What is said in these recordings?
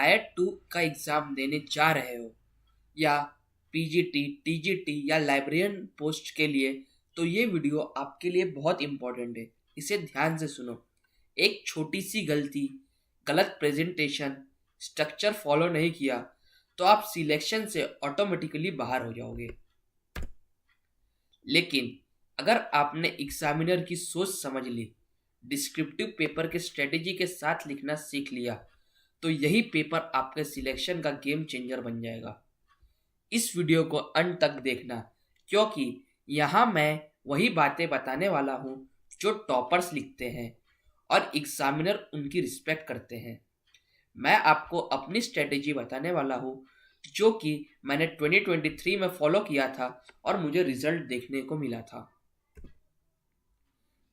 IIT 2 का exam देने जा रहे हो या PGT, TGT या लाइब्रेरियन पोस्ट के लिए, तो ये वीडियो आपके लिए बहुत इम्पोर्टेंट है। इसे ध्यान से सुनो। एक छोटी सी गलती, गलत प्रेजेंटेशन, स्ट्रक्चर फॉलो नहीं किया तो आप सिलेक्शन से ऑटोमेटिकली बाहर हो जाओगे। लेकिन अगर आपने एग्जामिनर की सोच समझ ली, डिस्क्रिप्टिव पेपर के स्ट्रेटेजी के साथ लिखना सीख लिया, तो यही पेपर आपके सिलेक्शन का गेम चेंजर बन जाएगा। इस वीडियो को अंत तक देखना, क्योंकि यहाँ मैं वही बातें बताने वाला हूँ जो टॉपर्स लिखते हैं और एग्जामिनर उनकी रिस्पेक्ट करते हैं। मैं आपको अपनी स्ट्रेटेजी बताने वाला हूँ जो कि मैंने 2023 में फॉलो किया था और मुझे रिजल्ट देखने को मिला था।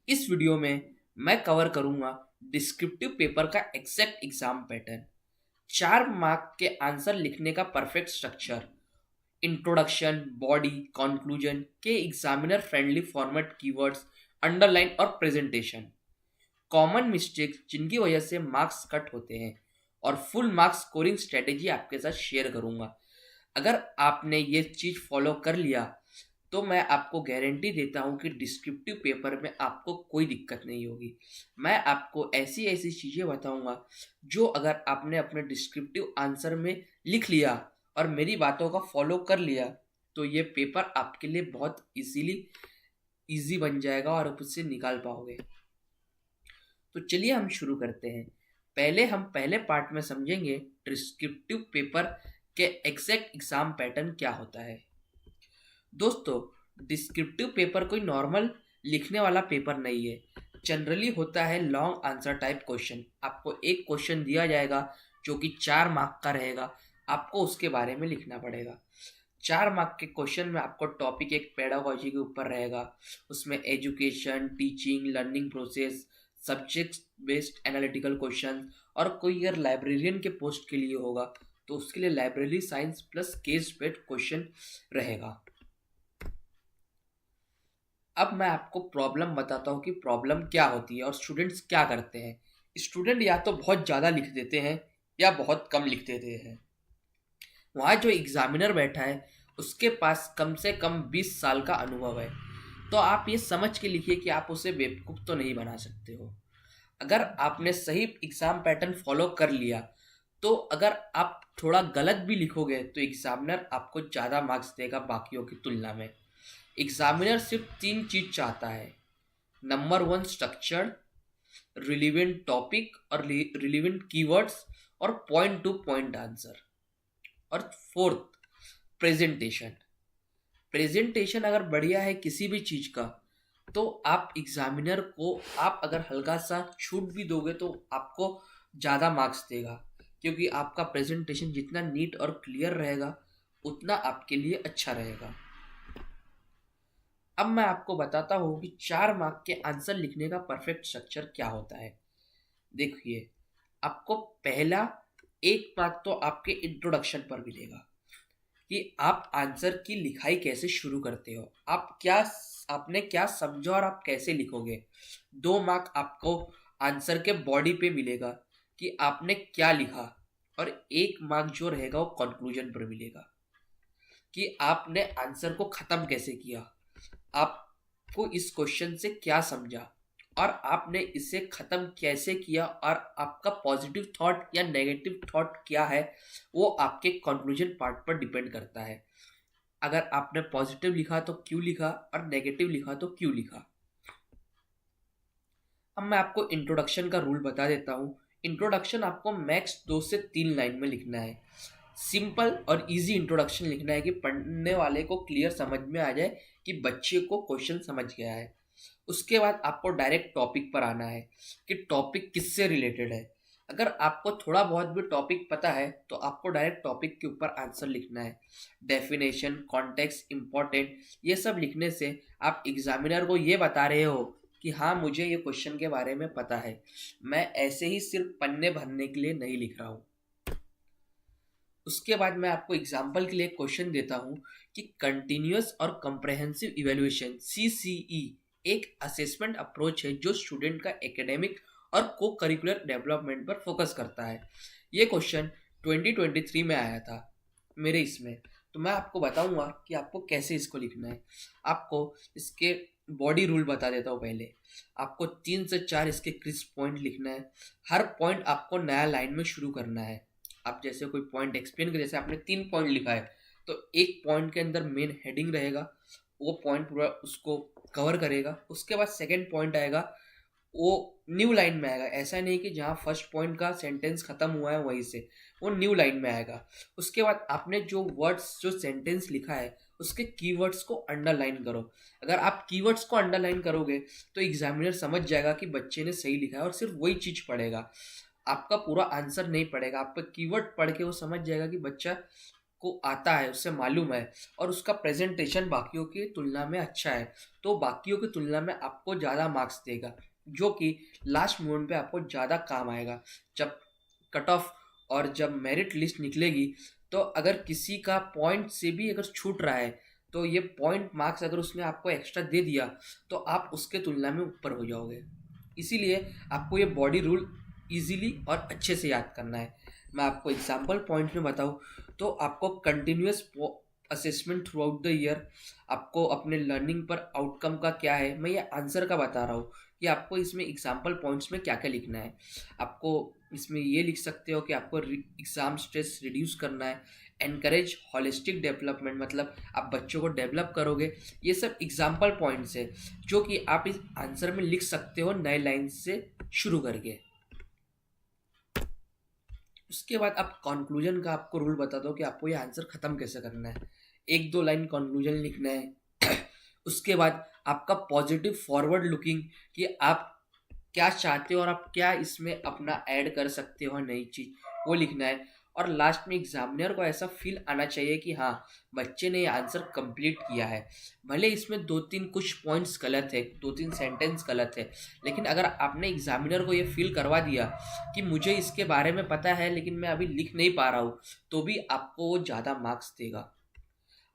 इस वीडियो में मैं कवर करूँगा डिस्क्रिप्टिव पेपर का एग्जैक्ट एग्जाम पैटर्न, 4 मार्क के आंसर लिखने का perfect structure, introduction, body, conclusion के examiner friendly format, keywords, underline और प्रेजेंटेशन, कॉमन मिस्टेक्स जिनकी वजह से मार्क्स कट होते हैं, और फुल मार्क्स स्कोरिंग स्ट्रेटेजी आपके साथ शेयर करूंगा। अगर आपने ये चीज़ फॉलो कर लिया तो मैं आपको गारंटी देता हूँ कि डिस्क्रिप्टिव पेपर में आपको कोई दिक्कत नहीं होगी। मैं आपको ऐसी ऐसी चीज़ें बताऊंगा जो अगर आपने अपने डिस्क्रिप्टिव आंसर में लिख लिया और मेरी बातों का फॉलो कर लिया तो ये पेपर आपके लिए बहुत इजी बन जाएगा और आप उससे निकाल पाओगे। तो चलिए हम शुरू करते हैं। पहले हम पहले पार्ट में समझेंगे डिस्क्रिप्टिव पेपर के एग्जैक्ट एग्जाम पैटर्न क्या होता है। दोस्तों, डिस्क्रिप्टिव पेपर कोई नॉर्मल लिखने वाला पेपर नहीं है। जनरली होता है लॉन्ग आंसर टाइप क्वेश्चन। आपको एक क्वेश्चन दिया जाएगा जो कि 4 मार्क का रहेगा, आपको उसके बारे में लिखना पड़ेगा। 4 मार्क के क्वेश्चन में आपको टॉपिक एक पेडागोजी के ऊपर रहेगा, उसमें education, teaching, learning process, subject based analytical question, और कोई अगर लाइब्रेरियन के पोस्ट के लिए होगा तो उसके लिए library science plus case based question रहेगा। अब मैं आपको प्रॉब्लम बताता हूँ कि प्रॉब्लम क्या होती है और स्टूडेंट्स क्या करते हैं। स्टूडेंट या तो बहुत ज़्यादा लिख देते हैं या बहुत कम लिख देते हैं। वहाँ जो एग्जामिनर बैठा है उसके पास कम से कम 20 साल का अनुभव है, तो आप ये समझ के लिखिए कि आप उसे बेवकूफ़ तो नहीं बना सकते हो। अगर आपने सही एग्ज़ाम पैटर्न फॉलो कर लिया तो अगर आप थोड़ा गलत भी लिखोगे तो एग्जामिनर आपको ज़्यादा मार्क्स देगा बाकियों की तुलना में। एग्जामिनर सिर्फ 3 चीज़ चाहता है। नंबर 1 स्ट्रक्चर, रिलीवेंट टॉपिक और रिलीवेंट कीवर्ड्स, और पॉइंट टू पॉइंट आंसर, और फोर्थ प्रेजेंटेशन। प्रेजेंटेशन अगर बढ़िया है किसी भी चीज़ का तो आप एग्जामिनर को आप अगर हल्का सा छूट भी दोगे तो आपको ज़्यादा मार्क्स देगा, क्योंकि आपका प्रेजेंटेशन जितना नीट और क्लियर रहेगा उतना आपके लिए अच्छा रहेगा। अब मैं आपको बताता हूँ कि 4 मार्क के आंसर लिखने का परफेक्ट स्ट्रक्चर क्या होता है। देखिए, आपको पहला 1 मार्क तो आपके इंट्रोडक्शन पर मिलेगा कि आप आंसर की लिखाई कैसे शुरू करते हो, आपने क्या समझा और आप कैसे लिखोगे। 2 मार्क आपको आंसर के बॉडी पे मिलेगा कि आपने क्या लिखा, और 1 मार्क जो रहेगा वो कंक्लूजन पर मिलेगा कि आपने आंसर को ख़त्म कैसे किया, आपको इस क्वेश्चन से क्या समझा और आपने इसे ख़त्म कैसे किया, और आपका पॉजिटिव थॉट या नेगेटिव थॉट क्या है वो आपके कंक्लूजन पार्ट पर डिपेंड करता है। अगर आपने पॉजिटिव लिखा तो क्यों लिखा और नेगेटिव लिखा तो क्यों लिखा। अब मैं आपको इंट्रोडक्शन का रूल बता देता हूँ। इंट्रोडक्शन आपको मैक्स 2 से 3 लाइन में लिखना है। सिंपल और इजी इंट्रोडक्शन लिखना है कि पढ़ने वाले को क्लियर समझ में आ जाए कि बच्चे को क्वेश्चन समझ गया है। उसके बाद आपको डायरेक्ट टॉपिक पर आना है कि टॉपिक किससे रिलेटेड है। अगर आपको थोड़ा बहुत भी टॉपिक पता है तो आपको डायरेक्ट टॉपिक के ऊपर आंसर लिखना है। डेफिनेशन, कॉन्टेक्स्ट, इम्पोर्टेंट, ये सब लिखने से आप एग्जामिनर को ये बता रहे हो कि हाँ, मुझे ये क्वेश्चन के बारे में पता है, मैं ऐसे ही सिर्फ पन्ने भरने के लिए नहीं लिख रहा हूँ। उसके बाद मैं आपको एग्जाम्पल के लिए क्वेश्चन देता हूँ कि कंटिन्यूअस और कंप्रहेंसिव इवेल्युएशन CCE एक असेसमेंट अप्रोच है जो स्टूडेंट का एकेडमिक और को करिकुलर डेवलपमेंट पर फोकस करता है। ये क्वेश्चन 2023 में आया था मेरे इसमें। तो मैं आपको बताऊंगा कि आपको कैसे इसको लिखना है। आपको इसके बॉडी रूल बता देता हूँ पहले। आपको 3 से 4 इसके क्रिस्प पॉइंट लिखना है। हर पॉइंट आपको नया लाइन में शुरू करना है। आप जैसे कोई पॉइंट एक्सप्लेन कर, जैसे आपने 3 पॉइंट लिखा है तो एक पॉइंट के अंदर मेन हेडिंग रहेगा, वो पॉइंट पूरा उसको कवर करेगा। उसके बाद सेकंड पॉइंट आएगा, वो न्यू लाइन में आएगा। ऐसा नहीं कि जहाँ फर्स्ट पॉइंट का सेंटेंस खत्म हुआ है वहीं से, वो न्यू लाइन में आएगा। उसके बाद आपने जो वर्ड्स जो सेंटेंस लिखा है उसके कीवर्ड्स को अंडरलाइन करो। अगर आप कीवर्ड्स को अंडरलाइन करोगे तो एग्जामिनर समझ जाएगा कि बच्चे ने सही लिखा है और सिर्फ वही चीज पढ़ेगा, आपका पूरा आंसर नहीं पढ़ेगा। आपका कीवर्ड पढ़ के वो समझ जाएगा कि बच्चा को आता है, उससे मालूम है और उसका प्रेजेंटेशन बाकियों की तुलना में अच्छा है, तो बाकियों की तुलना में आपको ज़्यादा मार्क्स देगा, जो कि लास्ट मोमेंट पे आपको ज़्यादा काम आएगा। जब कट ऑफ और जब मेरिट लिस्ट निकलेगी तो अगर किसी का पॉइंट से भी अगर छूट रहा है तो ये पॉइंट मार्क्स अगर उसने आपको एक्स्ट्रा दे दिया तो आप उसके तुलना में ऊपर हो जाओगे। इसीलिए आपको ये बॉडी रूल इजीली और अच्छे से याद करना है। मैं आपको एग्जाम्पल पॉइंट में बताऊँ तो आपको continuous assessment through out the year, आपको अपने लर्निंग पर आउटकम का क्या है, मैं ये आंसर का बता रहा हूँ कि आपको इसमें एग्जाम्पल पॉइंट्स में क्या क्या लिखना है। आपको इसमें ये लिख सकते हो कि आपको एग्जाम स्ट्रेस रिड्यूस करना है, एनकरेज हॉलिस्टिक डेवलपमेंट, मतलब आप बच्चों को डेवलप करोगे। ये सब एग्जाम्पल पॉइंट्स है जो कि आप इस आंसर में लिख सकते हो नए लाइन से शुरू करके। उसके बाद आप कंक्लूजन का आपको रूल बता दो कि आपको ये आंसर खत्म कैसे करना है। 1-2 लाइन कंक्लूजन लिखना है। उसके बाद आपका पॉजिटिव फॉरवर्ड लुकिंग कि आप क्या चाहते हो और आप क्या इसमें अपना ऐड कर सकते हो नई चीज, वो लिखना है। और लास्ट में एग्जामिनर को ऐसा फील आना चाहिए कि हाँ, बच्चे ने ये आंसर कंप्लीट किया है। भले इसमें 2-3 कुछ पॉइंट्स गलत है, 2-3 सेंटेंस गलत है, लेकिन अगर आपने एग्जामिनर को ये फील करवा दिया कि मुझे इसके बारे में पता है लेकिन मैं अभी लिख नहीं पा रहा हूँ, तो भी आपको वो ज़्यादा मार्क्स देगा।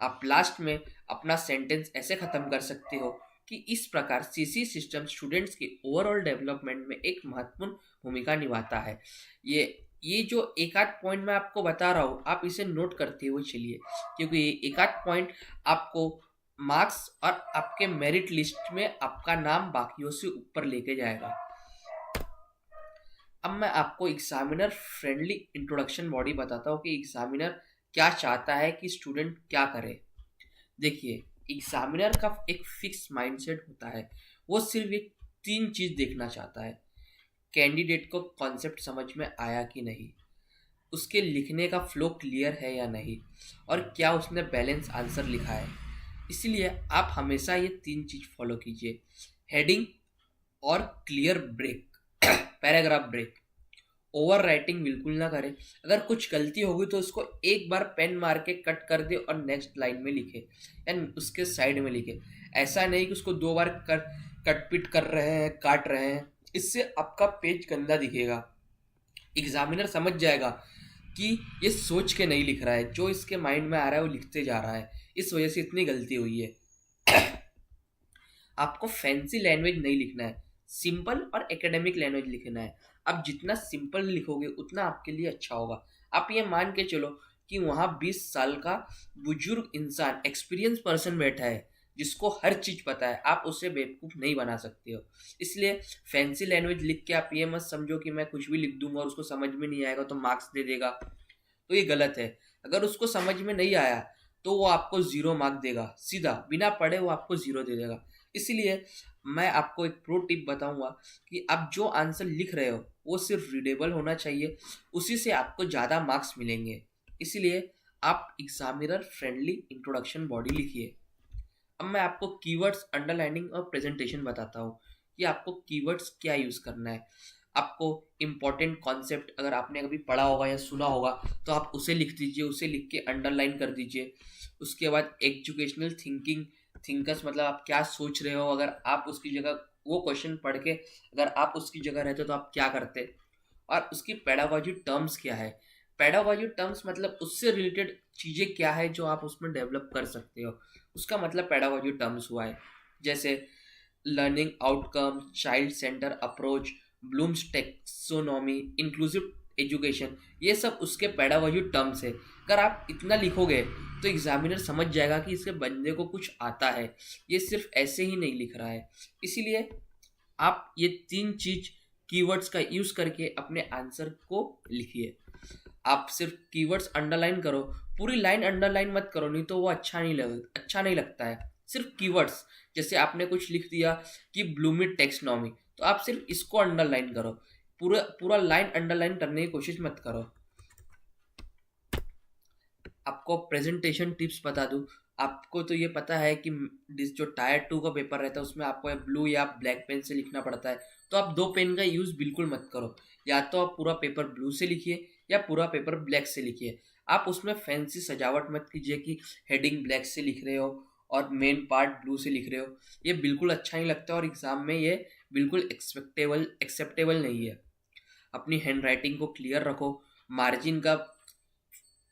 आप लास्ट में अपना सेंटेंस ऐसे खत्म कर सकते हो कि इस प्रकार सीसी सिस्टम स्टूडेंट्स के ओवरऑल डेवलपमेंट में एक महत्वपूर्ण भूमिका निभाता है। ये जो एक आध पॉइंट मैं आपको बता रहा हूँ, आप इसे नोट करते हुए चलिए, क्योंकि ये एक आध पॉइंट आपको मार्क्स और आपके मेरिट लिस्ट में आपका नाम बाकियों से ऊपर लेके जाएगा। अब मैं आपको एग्जामिनर फ्रेंडली इंट्रोडक्शन बॉडी बताता हूँ कि एग्जामिनर क्या चाहता है कि स्टूडेंट क्या करे। देखिए, एग्जामिनर का एक फिक्स माइंडसेट होता है। वो सिर्फ एक 3 चीज देखना चाहता है: कैंडिडेट को कॉन्सेप्ट समझ में आया कि नहीं, उसके लिखने का फ्लो क्लियर है या नहीं, और क्या उसने बैलेंस आंसर लिखा है। इसलिए आप हमेशा ये 3 चीज फॉलो कीजिए: हेडिंग और clear break, paragraph break. Overwriting बिल्कुल ना करें। अगर कुछ गलती होगी तो उसको एक बार पेन मार के कट कर दे और नेक्स्ट लाइन में लिखे या उसके साइड में लिखे। ऐसा नहीं कि उसको 2 बार कट पिट कर रहे हैं, काट रहे हैं, इससे आपका पेज गंदा दिखेगा। एग्जामिनर समझ जाएगा कि ये सोच के नहीं लिख रहा है, जो इसके माइंड में आ रहा है वो लिखते जा रहा है, इस वजह से इतनी गलती हुई है। आपको फैंसी लैंग्वेज नहीं लिखना है, सिंपल और एकेडमिक लैंग्वेज लिखना है। आप जितना सिंपल लिखोगे उतना आपके लिए अच्छा होगा। आप ये मान के चलो कि वहाँ 20 साल का बुजुर्ग इंसान, एक्सपीरियंस पर्सन बैठा है जिसको हर चीज पता है, आप उसे बेवकूफ नहीं बना सकते हो। इसलिए फैंसी लैंग्वेज लिख के आप ये मत समझो कि मैं कुछ भी लिख दूंगा और उसको समझ में नहीं आएगा तो मार्क्स दे देगा, तो ये गलत है। अगर उसको समझ में नहीं आया तो वो आपको 0 मार्क देगा, सीधा बिना पढ़े वो आपको 0 दे देगा। इसलिए मैं आपको एक प्रो टिप बताऊंगा कि आप जो आंसर लिख रहे हो वो सिर्फ रीडेबल होना चाहिए, उसी से आपको ज़्यादा मार्क्स मिलेंगे। इसलिए आप एग्जामिनर फ्रेंडली इंट्रोडक्शन बॉडी लिखिए। अब मैं आपको कीवर्ड्स, अंडरलाइनिंग और प्रेजेंटेशन बताता हूँ कि आपको कीवर्ड्स क्या यूज़ करना है। आपको इम्पोर्टेंट कॉन्सेप्ट अगर आपने कभी पढ़ा होगा या सुना होगा तो आप उसे लिख दीजिए, उसे लिख के अंडरलाइन कर दीजिए। उसके बाद एजुकेशनल थिंकिंग, थिंकर्स मतलब आप क्या सोच रहे हो, अगर आप उसकी जगह वो क्वेश्चन पढ़ के अगर आप उसकी जगह रहते तो आप क्या करते। और उसकी पेडागॉजी टर्म्स क्या है। पेडागॉजी टर्म्स मतलब उससे रिलेटेड चीज़ें क्या है जो आप उसमें डेवलप कर सकते हो, उसका मतलब पेडागॉजी टर्म्स हुआ है। जैसे learning outcome, child centre approach, blooms taxonomy, inclusive education, ये सब उसके पैडागोजी टर्म्स है। अगर आप इतना लिखोगे तो एग्जामिनर समझ जाएगा कि इसके बंदे को कुछ आता है, ये सिर्फ ऐसे ही नहीं लिख रहा है। इसीलिए आप ये 3 चीज कीवर्ड्स का यूज करके अपने आंसर को लिखिए। आप सिर्फ कीवर्ड्स अंडरलाइन करो, पूरी लाइन अंडरलाइन मत करो, नहीं तो वो अच्छा नहीं लगता है। सिर्फ कीवर्ड्स, जैसे आपने कुछ लिख दिया कि ब्लूमिड टेक्सोनॉमी, तो आप सिर्फ इसको अंडरलाइन करो, पूरा पूरा लाइन अंडरलाइन करने की कोशिश मत करो। आपको प्रेजेंटेशन टिप्स बता दूं, आपको तो ये पता है कि जो टायर 2 का पेपर रहता है उसमें आपको ब्लू या ब्लैक पेन से लिखना पड़ता है, तो आप 2 पेन का यूज़ बिल्कुल मत करो। या तो आप पूरा पेपर ब्लू से लिखिए या पूरा पेपर ब्लैक से लिखिए। आप उसमें फैंसी सजावट मत कीजिए कि हेडिंग ब्लैक से लिख रहे हो और मेन पार्ट ब्लू से लिख रहे हो, ये बिल्कुल अच्छा नहीं लगता और एग्ज़ाम में ये बिल्कुल एक्सेप्टेबल नहीं है। अपनी हैंड राइटिंग को क्लियर रखो, मार्जिन का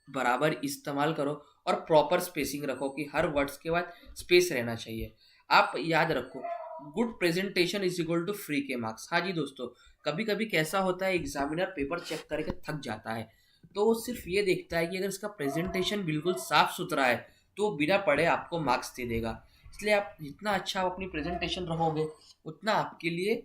बराबर इस्तेमाल करो और प्रॉपर स्पेसिंग रखो कि हर वर्ड्स के बाद स्पेस रहना चाहिए। आप याद रखो, good presentation is equal to free के मार्क्स। हाँ जी दोस्तों, कभी कभी कैसा होता है, एग्जामिनर पेपर चेक करके थक जाता है, तो वो सिर्फ ये देखता है कि अगर इसका प्रेजेंटेशन बिल्कुल साफ सुथरा है तो बिना पढ़े आपको मार्क्स दे देगा। इसलिए आप जितना अच्छा अपनी प्रेजेंटेशन रखोगे उतना आपके लिए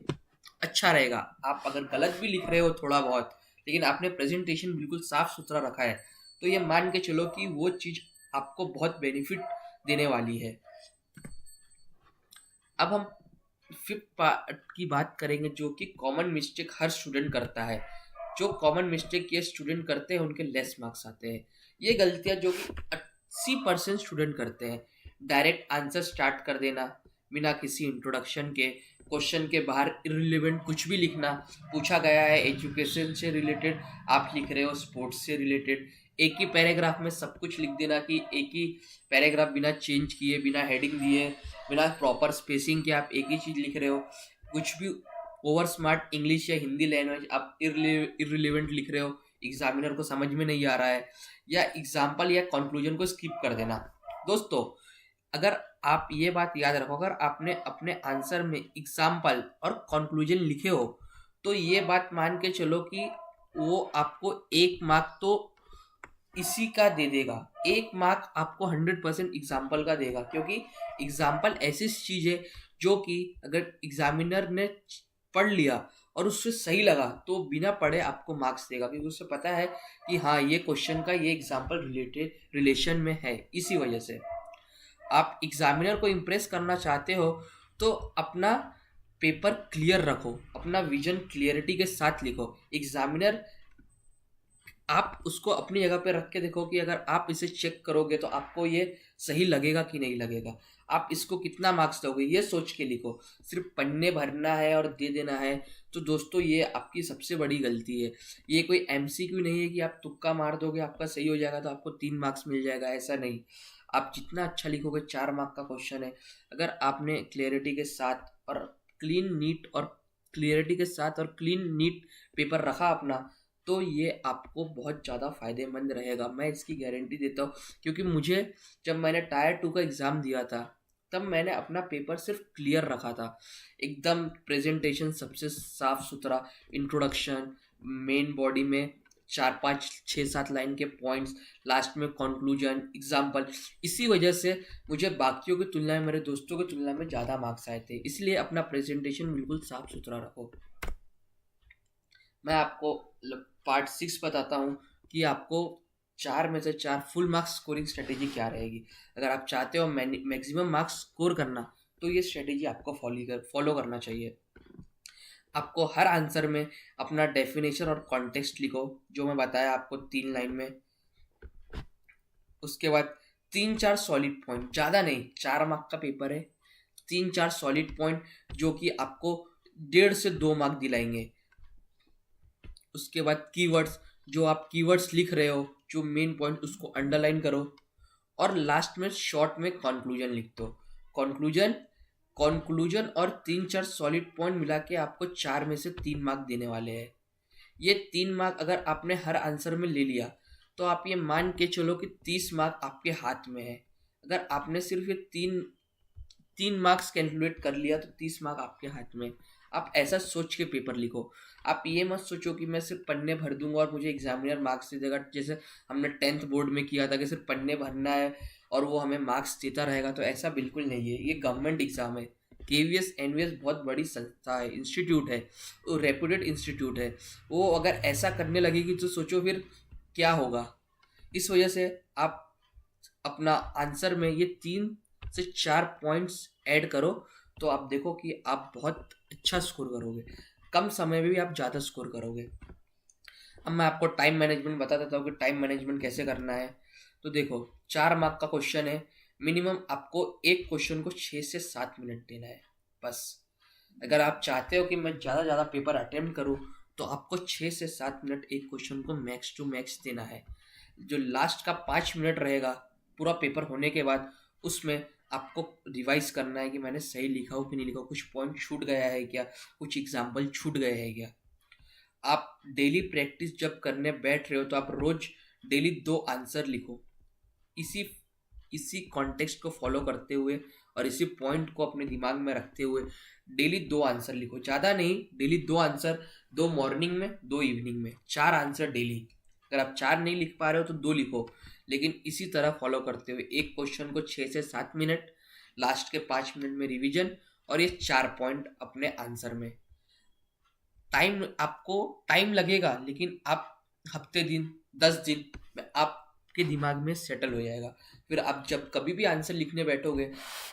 अच्छा रहेगा। आप अगर गलत भी लिख रहे हो थोड़ा बहुत, लेकिन आपने प्रेजेंटेशन बिल्कुल साफ सुथरा रखा है, तो ये मान के चलो कि वो चीज़ आपको बहुत बेनिफिट देने वाली है। अब हम फिफ्थ पार्ट की बात करेंगे, जो कि कॉमन मिस्टेक हर स्टूडेंट करता है। जो कॉमन मिस्टेक ये स्टूडेंट करते हैं उनके लेस मार्क्स आते हैं। ये गलतियां जो कि 80% स्टूडेंट करते हैं। डायरेक्ट आंसर स्टार्ट कर देना बिना किसी इंट्रोडक्शन के, क्वेश्चन के बाहर इररिलेवेंट कुछ भी लिखना, पूछा गया है एजुकेशन से रिलेटेड, आप लिख रहे हो स्पोर्ट्स से रिलेटेड, एक ही पैराग्राफ में सब कुछ लिख देना कि एक ही पैराग्राफ बिना चेंज किए, बिना हेडिंग दिए, बिना प्रॉपर स्पेसिंग के आप एक ही चीज़ लिख रहे हो। कुछ भी ओवर स्मार्ट इंग्लिश या हिंदी लैंग्वेज आप इररिलेवेंट लिख रहे हो, एग्जामिनर को समझ में नहीं आ रहा है, या एग्जाम्पल या कंक्लूजन को स्किप कर देना। दोस्तों, अगर आप ये बात याद रखो, अगर आपने अपने आंसर में एग्जाम्पल और कंक्लूजन लिखे हो तो ये बात मान के चलो कि वो आपको 1 मार्क तो इसी का दे देगा। 1 मार्क आपको 100% एग्जाम्पल का देगा, क्योंकि एग्जाम्पल ऐसी चीज़ है जो कि अगर एग्जामिनर ने पढ़ लिया और उससे सही लगा तो बिना पढ़े आपको मार्क्स देगा, क्योंकि उससे पता है कि हाँ ये क्वेश्चन का ये एग्जाम्पल रिलेशन में है। इसी वजह से आप एग्जामिनर को इम्प्रेस करना चाहते हो तो अपना पेपर क्लियर रखो, अपना विजन क्लियरिटी के साथ लिखो। एग्जामिनर, आप उसको अपनी जगह पे रख के देखो कि अगर आप इसे चेक करोगे तो आपको ये सही लगेगा कि नहीं लगेगा, आप इसको कितना मार्क्स दोगे, ये सोच के लिखो। सिर्फ पन्ने भरना है और दे देना है, तो दोस्तों ये आपकी सबसे बड़ी गलती है। ये कोई एमसीक्यू नहीं है कि आप तुक्का मार दोगे आपका सही हो जाएगा तो आपको 3 मार्क्स मिल जाएगा, ऐसा नहीं। आप जितना अच्छा लिखोगे, 4 मार्क का क्वेश्चन है, अगर आपने क्लियरिटी के साथ और क्लीन नीट पेपर रखा अपना, तो ये आपको बहुत ज़्यादा फायदेमंद रहेगा, मैं इसकी गारंटी देता हूँ। क्योंकि मुझे, जब मैंने टायर 2 का एग्ज़ाम दिया था तब मैंने अपना पेपर सिर्फ क्लियर रखा था, एकदम प्रेजेंटेशन सबसे साफ सुथरा, इंट्रोडक्शन, मेन बॉडी में 4 5 6 7 लाइन के पॉइंट्स, लास्ट में कंक्लूजन, एग्जाम्पल। इसी वजह से मुझे बाकियों की तुलना में, मेरे दोस्तों की तुलना में ज़्यादा मार्क्स आए थे। इसलिए अपना प्रेजेंटेशन बिल्कुल साफ सुथरा रखो। मैं आपको पार्ट 6 बताता हूँ कि आपको 4 में से 4 फुल मार्क्स स्कोरिंग स्ट्रेटेजी क्या रहेगी। अगर आप चाहते हो मैक्सिमम मार्क्स स्कोर करना, तो ये स्ट्रेटेजी आपको फॉलो करना चाहिए। आपको हर आंसर में अपना डेफिनेशन और कॉन्टेक्स्ट लिखो, जो मैं बताया आपको 3 लाइन में। उसके बाद 3 4 सॉलिड पॉइंट, ज़्यादा नहीं, 4 मार्क का पेपर है, 3 4 सॉलिड पॉइंट जो कि आपको 1.5 से 2 मार्क दिलाएंगे। उसके बाद कीवर्ड्स, जो आप कीवर्ड्स लिख रहे हो, जो मेन पॉइंट, उसको अंडरलाइन करो। और लास्ट में शॉर्ट में कंक्लूजन लिख दो। कंक्लूजन और 3 4 सॉलिड पॉइंट मिला के आपको 4 में से 3 मार्क देने वाले हैं। ये 3 मार्क अगर आपने हर आंसर में ले लिया तो आप ये मान के चलो कि 30 मार्क आपके हाथ में है। अगर आपने सिर्फ ये तीन मार्क्स कैलकुलेट कर लिया तो 30 मार्क आपके हाथ में। आप ऐसा सोच के पेपर लिखो। आप ये मत सोचो कि मैं सिर्फ पन्ने भर दूंगा और मुझे एग्जामिनर मार्क्स दे देगा, जैसे हमने 10th बोर्ड में किया था कि सिर्फ पन्ने भरना है और वो हमें मार्क्स देता रहेगा। तो ऐसा बिल्कुल नहीं है, ये गवर्नमेंट एग्जाम है। केवीएस एनवीएस बहुत बड़ी संस्था है, इंस्टीट्यूट है, वो रेपुटेड इंस्टीट्यूट है। वो अगर ऐसा करने लगेगी तो सोचो फिर क्या होगा। इस वजह से आप अपना आंसर में ये 3 से 4 पॉइंट्स ऐड करो, तो आप देखो कि आप बहुत अच्छा स्कोर करोगे, कम समय में भी आप ज़्यादा स्कोर करोगे। अब मैं आपको टाइम मैनेजमेंट बता देता हूँ कि टाइम मैनेजमेंट कैसे करना है। तो देखो, 4 मार्क का क्वेश्चन है, मिनिमम आपको एक क्वेश्चन को 6 से 7 मिनट देना है बस। अगर आप चाहते हो कि मैं ज़्यादा ज़्यादा पेपर अटेम्प्ट करूँ तो आपको 6 से 7 मिनट एक क्वेश्चन को मैक्स टू मैक्स देना है। जो लास्ट का 5 मिनट रहेगा पूरा पेपर होने के बाद, उसमें आपको रिवाइज करना है कि मैंने सही लिखा हो कि नहीं लिखा हो, कुछ पॉइंट छूट गया है क्या, कुछ एग्जाम्पल छूट गए हैं क्या। आप डेली प्रैक्टिस जब करने बैठ रहे हो तो आप रोज डेली 2 आंसर लिखो, इसी इसी कॉन्टेक्स्ट को फॉलो करते हुए और इसी पॉइंट को अपने दिमाग में रखते हुए डेली 2 आंसर लिखो। ज़्यादा नहीं, डेली 2 आंसर, 2 मॉर्निंग में, 2 इवनिंग में, 4 आंसर डेली। अगर आप 4 नहीं लिख पा रहे हो तो 2 लिखो, लेकिन इसी तरह फॉलो करते हुए एक क्वेश्चन को 6 से 7 मिनट, लास्ट के 5 मिनट में रिवीजन, और ये 4 पॉइंट अपने आंसर में। आपको टाइम लगेगा, लेकिन आप हफ्ते दिन, 10 दिन में आपके दिमाग में सेटल हो जाएगा। फिर आप जब कभी भी आंसर लिखने बैठोगे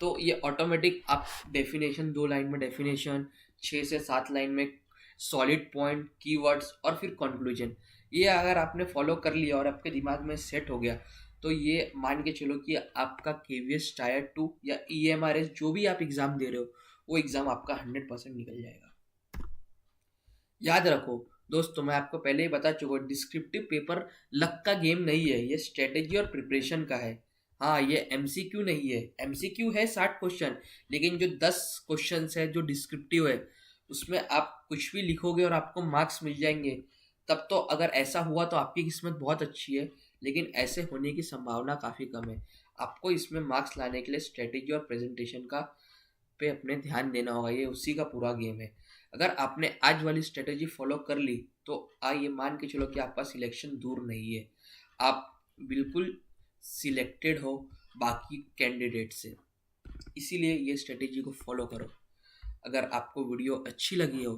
तो ये ऑटोमेटिक आप डेफिनेशन, 2 लाइन में डेफिनेशन, 6 से 7 लाइन में सॉलिड पॉइंट, कीवर्ड्स और फिर कंक्लूजन, ये अगर आपने फॉलो कर लिया और आपके दिमाग में सेट हो गया तो ये मान के चलो कि आपका केवीएस टायर 2 या ईएमआरएस जो भी आप एग्ज़ाम दे रहे हो, वो एग्ज़ाम आपका 100% निकल जाएगा। याद रखो दोस्तों, मैं आपको पहले ही बता चुका हूँ, डिस्क्रिप्टिव पेपर लक का गेम नहीं है, ये स्ट्रेटेजी और प्रिपरेशन का है। हाँ, ये एमसीक्यू नहीं है। एमसीक्यू है 60 क्वेश्चन, लेकिन जो 10 क्वेश्चन है जो डिस्क्रिप्टिव है, उसमें आप कुछ भी लिखोगे और आपको मार्क्स मिल जाएंगे। तब तो अगर ऐसा हुआ तो आपकी किस्मत बहुत अच्छी है, लेकिन ऐसे होने की संभावना काफ़ी कम है। आपको इसमें मार्क्स लाने के लिए स्ट्रेटेजी और प्रेजेंटेशन का पे अपने ध्यान देना होगा, ये उसी का पूरा गेम है। अगर आपने आज वाली स्ट्रेटेजी फॉलो कर ली तो ये मान के चलो कि आपका सिलेक्शन दूर नहीं है, आप बिल्कुल सिलेक्टेड हो बाकी कैंडिडेट से। इसीलिए ये स्ट्रेटेजी को फॉलो करो। अगर आपको वीडियो अच्छी लगी हो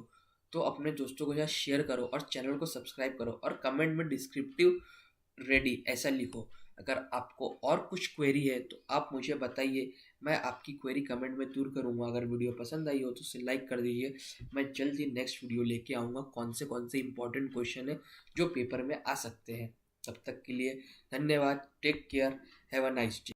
तो अपने दोस्तों के साथ शेयर करो और चैनल को सब्सक्राइब करो, और कमेंट में डिस्क्रिप्टिव रेडी ऐसा लिखो। अगर आपको और कुछ क्वेरी है तो आप मुझे बताइए, मैं आपकी क्वेरी कमेंट में दूर करूँगा। अगर वीडियो पसंद आई हो तो उसे लाइक कर दीजिए। मैं जल्द ही नेक्स्ट वीडियो लेके आऊँगा, कौन से इंपॉर्टेंट क्वेश्चन है जो पेपर में आ सकते हैं। तब तक के लिए धन्यवाद। Take care. Have a nice day.